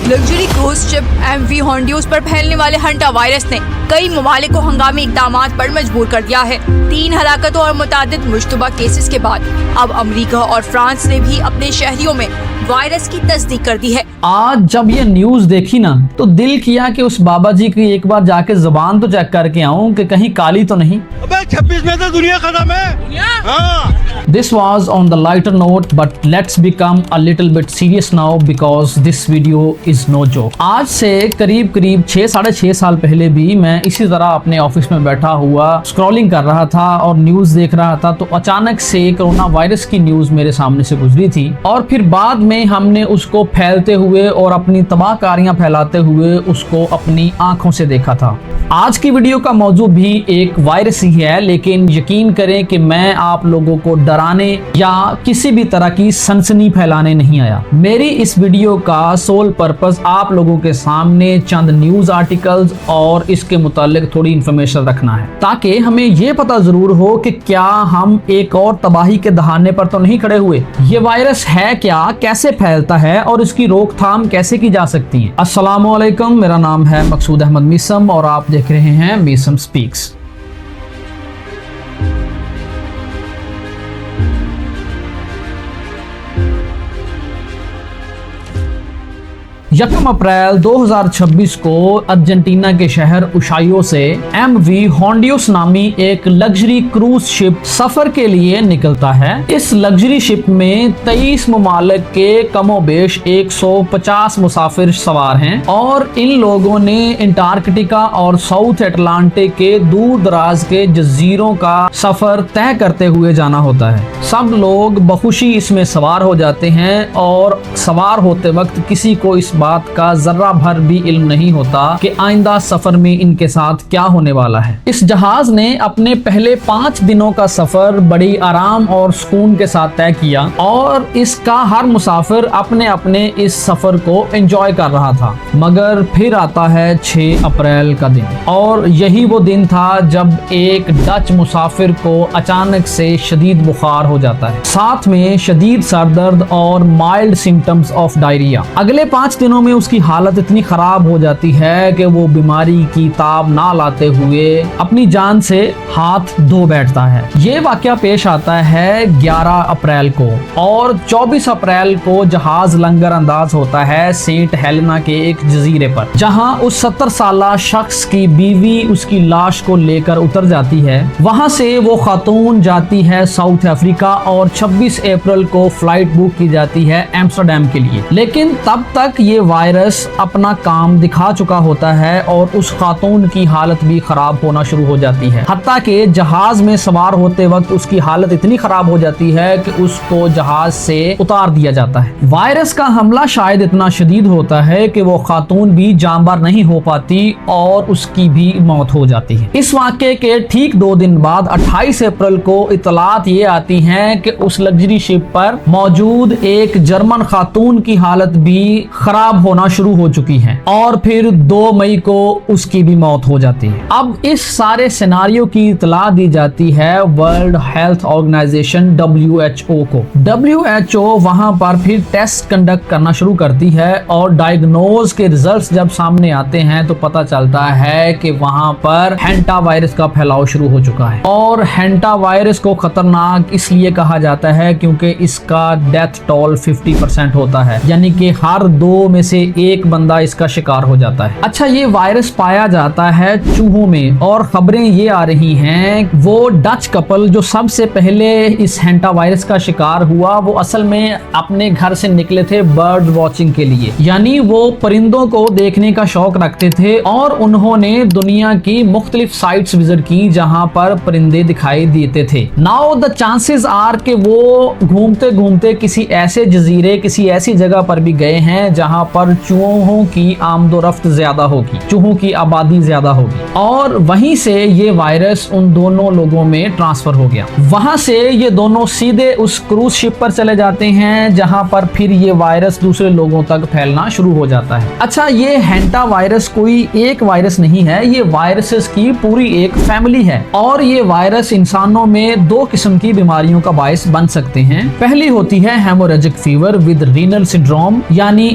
Luxury cruise ship MV हॉन्ड्यूस पर फैलने वाले हंटा वायरस ने कई ममालिक को हंगामी इक़दामात पर मजबूर कर दिया है। 3 हलाकतों और मुतादिद मुश्तबा केसेस के बाद अब अमेरिका और फ्रांस ने भी अपने शहरियों में वायरस की तस्दीक कर दी है। आज जब ये न्यूज देखी ना तो दिल किया कि उस बाबा जी की एक बार जाके जुबान तो चेक करके आऊं कि कहीं काली तो नहीं। अबे 26 में तो दुनिया खत्म है। हाँ। This was on the lighter note, but let's become a little bit serious now because this video is no joke. आज से करीब 6-6.5 साल पहले भी मैं इसी तरह अपने ऑफिस में बैठा हुआ स्क्रॉलिंग कर रहा था और न्यूज देख रहा था तो अचानक से कोरोना वायरस की न्यूज मेरे सामने से गुजरी थी और फिर बाद में हमने उसको फैलते हुए और अपनी तबाहकारियां फैलाते हुए उसको अपनी आंखों से देखा था। आज की वीडियो का मौजू भी एक वायरस ही है, लेकिन यकीन करें कि मैं आप लोगों को डराने या किसी भी तरह की सनसनी फैलाने नहीं आया। मेरी इस वीडियो का सोल पर्पस आप लोगों के सामने चंद न्यूज आर्टिकल्स और इसके मुतालिक थोड़ी इंफॉर्मेशन रखना है ताकि हमें ये पता जरूर हो कि क्या हम एक और तबाही के दहाने पर तो नहीं खड़े हुए। ये वायरस है क्या, कैसे फैलता है और इसकी रोकथाम कैसे की जा सकती है। अस्सलामु अलैकुम, मेरा नाम है मकसूद अहमद मीसम और आप देख रहे हैं मीसम स्पीक्स। यकम अप्रैल 2026 को अर्जेंटीना के शहर उशायो से MV हॉन्ड्यूस नामी एक लग्जरी क्रूज शिप सफर के लिए निकलता है। इस लग्जरी शिप में 23 ममालिक के कमोबेश 150 मुसाफिर सवार हैं और इन लोगों ने अंटार्कटिका और साउथ अटलांटिक के दूर दराज के जजीरों का सफर तय करते हुए जाना होता है। सब लोग बखुशी इसमें सवार हो जाते हैं और सवार होते वक्त किसी को इस बात का जर्रा भर भी इल्म नहीं होता कि आइंदा सफर में इनके साथ क्या होने वाला है। इस जहाज ने अपने पहले 5 दिनों का सफर बड़ी आराम और सुकून के साथ तय किया और इसका हर मुसाफिर अपने अपने इस सफर को एंजॉय कर रहा था। मगर फिर आता है 6 अप्रैल का दिन और यही वो दिन था जब एक डच मुसाफिर को अचानक से शदीद बुखार हो जाता है, साथ में शदीद सरदर्द और माइल्ड सिम्टम्स ऑफ डायरिया। अगले 5 दिनों में उसकी हालत इतनी खराब हो जाती है कि वो बीमारी की ताब ना लाते हुए अपनी जान से हाथ धो बैठता है। ये वाकया पेश आता है 11 अप्रैल को और 24 अप्रैल को जहाज लंगर अंदाज होता है सेंट हेलेना के एक जजीरे पर, जहां उस 70 साला शख्स की बीवी उसकी लाश को लेकर उतर जाती है। वहां से वो खातून जाती है साउथ अफ्रीका और 26 अप्रैल को फ्लाइट बुक की जाती है एम्स्टरडैम के लिए। लेकिन तब तक ये वायरस अपना काम दिखा चुका होता है और उस खातून की हालत भी खराब होना शुरू हो जाती है। हत्ता के जहाज में सवार होते वक्त उसकी हालत इतनी खराब हो जाती है कि उसको जहाज से उतार दिया जाता है। वायरस का हमला शायद इतना शदीद होता है कि वो खातून भी जानबार नहीं हो पाती और उसकी भी मौत हो जाती है। इस वाक़े के ठीक 2 दिन बाद 28 अप्रैल को इतलात ये आती हैं कि उस लग्जरी शिप पर मौजूद एक जर्मन खातून की हालत भी खराब होना शुरू हो चुकी है और फिर 2 मई को उसकी भी मौत हो जाती है। अब इस सारे सिनारियो की इतला दी जाती है वर्ल्ड हेल्थ ऑर्गेनाइजेशन WHO को। WHO वहां पर फिर टेस्ट कंडक्ट करना शुरू करती है और डायग्नोज के रिजल्ट्स जब सामने आते हैं तो पता चलता है कि वहां पर हैंटा वायरस का फैलाव शुरू हो चुका है। और हैंटा वायरस को खतरनाक इसलिए कहा जाता है क्योंकि इसका डेथ टोल 50% होता है, यानी कि हर 2 में से एक बंदा इसका शिकार हो जाता है। अच्छा, ये वायरस पाया जाता है चूहों में और खबरें ये आ रही हैं वो डच कपल जो सबसे पहले इस हैंटा वायरस का शिकार हुआ वो असल में अपने घर से निकले थे बर्ड वॉचिंग के लिए, यानी वो परिंदों को देखने का शौक रखते थे और उन्होंने दुनिया की मुख्तलिफ साइट्स विजिट की जहां पर परिंदे दिखाई देते थे। नाउ द चांसेस आर कि वो घूमते घूमते किसी ऐसे जजीरे, किसी ऐसी जगह पर भी गए हैं जहां पर चूहों की आमदोरफ्त ज्यादा होगी, चूहों की आबादी ज्यादा होगी और वहीं से ये वायरस उन दोनों लोगों में ट्रांसफर हो गया। वहां से ये दोनों सीधे उस क्रूज शिप पर चले जाते हैं जहां पर फिर ये वायरस दूसरे लोगों तक फैलना शुरू हो जाता है। अच्छा, ये हैंटा वायरस कोई एक वायरस नहीं है, ये वायरसेस की पूरी एक फैमिली है और ये वायरस इंसानों में 2 किस्म की बीमारियों का बायस बन सकते हैं। पहली होती है haemorrhagic fever with renal syndrome यानी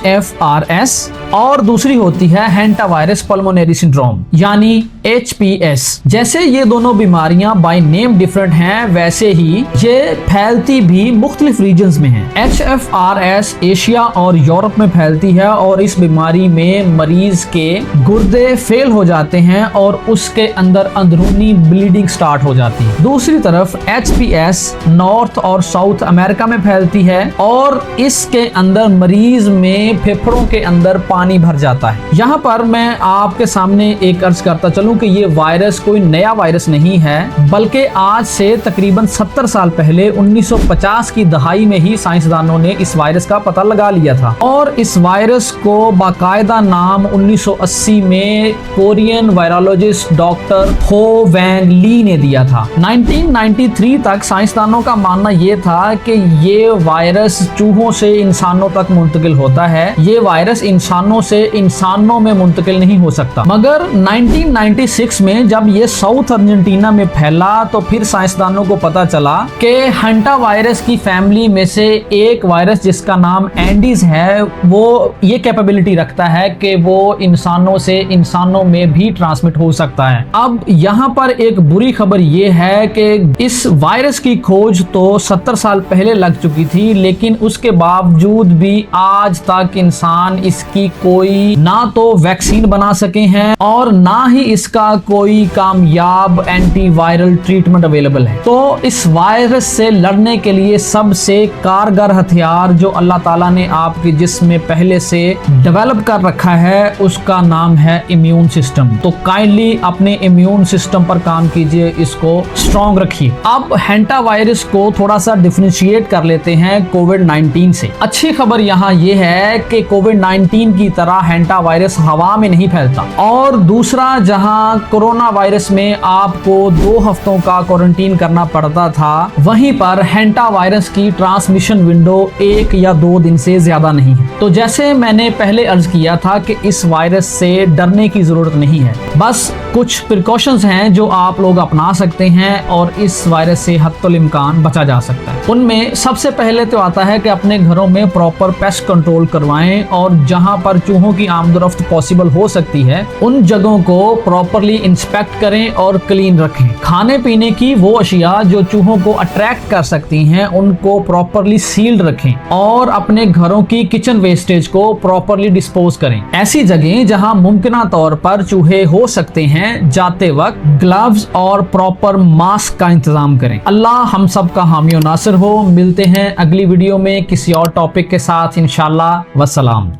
HFRS और दूसरी होती है हैंटावायरस पल्मोनरी सिंड्रोम यानी HPS। जैसे ये दोनों बीमारियां बाय नेम डिफरेंट हैं, वैसे ही ये फैलती भी मुख्तलिफ रीजन्स में हैं। HFRS एशिया और यूरोप में फैलती है और इस बीमारी में मरीज के गुर्दे फेल हो जाते हैं और उसके अंदर अंदरूनी ब्लीडिंग स्टार्ट हो जाती है। दूसरी तरफ HPS नॉर्थ और साउथ अमेरिका में फैलती है और इसके अंदर मरीज में फेफड़ों के अंदर पानी भर जाता है। यहाँ पर मैं आपके सामने एक अर्ज करता चलूं कि ये वायरस कोई नया वायरस नहीं है, बल्कि आज से तकरीबन 70 साल पहले 1950 की दहाई में ही साइंसदानों ने इस वायरस का पता लगा लिया था और इस वायरस को बाकायदा नाम 1980 में कोरियन वायरोलॉजिस्ट डॉक्टर हो वैंग ली ने दिया था। 1993 तक साइंसदानों का मानना यह था कि ये वायरस चूहों से इंसानों तक मुंतकिल होता है, ये वायरस इंसानों से इंसानों में मुंतकिल नहीं हो सकता। मगर 1996 में जब ये साउथ अर्जेंटीना में फैला तो फिर साइंसदानों को पता चला कि हंटा वायरस की फैमिली में से एक वायरस जिसका नाम एंडीज है वो ये कैपेबिलिटी रखता है कि वो इंसानों से इंसानों में भी ट्रांसमिट हो सकता है। अब यहाँ पर एक बुरी खबर ये है कि इस वायरस की खोज तो 70 साल पहले लग चुकी थी, लेकिन उसके बावजूद भी आज तक इंसान इसकी कोई ना तो वैक्सीन बना सके हैं और ना ही इसका कोई कामयाब एंटीवायरल ट्रीटमेंट अवेलेबल है। तो इस वायरस से लड़ने के लिए सबसे कारगर हथियार जो अल्लाह ताला ने आपके जिस्म में पहले से डेवलप कर रखा है उसका नाम है इम्यून सिस्टम। तो काइंडली अपने इम्यून सिस्टम पर काम कीजिए, इसको स्ट्रॉन्ग रखिए। अब हैंटा वायरस को थोड़ा सा डिफरेंशिएट कर लेते हैं कोविड-19 से। अच्छी खबर यहाँ ये है कि कोविड-19 की तरह हैंटा वायरस हवा में नहीं फैलता और दूसरा, जहाँ कोरोना वायरस में आपको 2 हफ्तों का क्वारंटीन करना पड़ता था, वहीं पर हैंटा वायरस की ट्रांसमिशन विंडो 1 या 2 दिन से ज्यादा नहीं है। तो जैसे मैंने पहले अर्ज किया था कि इस वायरस से डरने की जरूरत नहीं है, बस कुछ प्रिकॉशंस हैं जो आप लोग अपना सकते हैं और इस वायरस से हत्तुल इम्कान बचा जा सकता है। उनमें सबसे पहले तो आता है कि अपने घरों में प्रॉपर पेस्ट कंट्रोल करवाएं और जहां पर चूहों की आमदरफ्त पॉसिबल हो सकती है उन जगहों को प्रॉपरली इंस्पेक्ट करें और क्लीन रखें। खाने पीने की वो अशिया जो चूहों को अट्रैक्ट कर सकती हैं उनको प्रॉपरली सील्ड रखें और अपने घरों की किचन वेस्टेज को प्रॉपरली डिस्पोज करें। ऐसी जगह जहां मुमकिना तौर पर चूहे हो सकते हैं, जाते वक्त ग्लव्स और प्रॉपर मास्क का इंतजाम करें। अल्लाह हम सब का हामी और नासिर हो। मिलते हैं अगली वीडियो में किसी और टॉपिक के साथ इंशाल्लाह। वस्सलाम।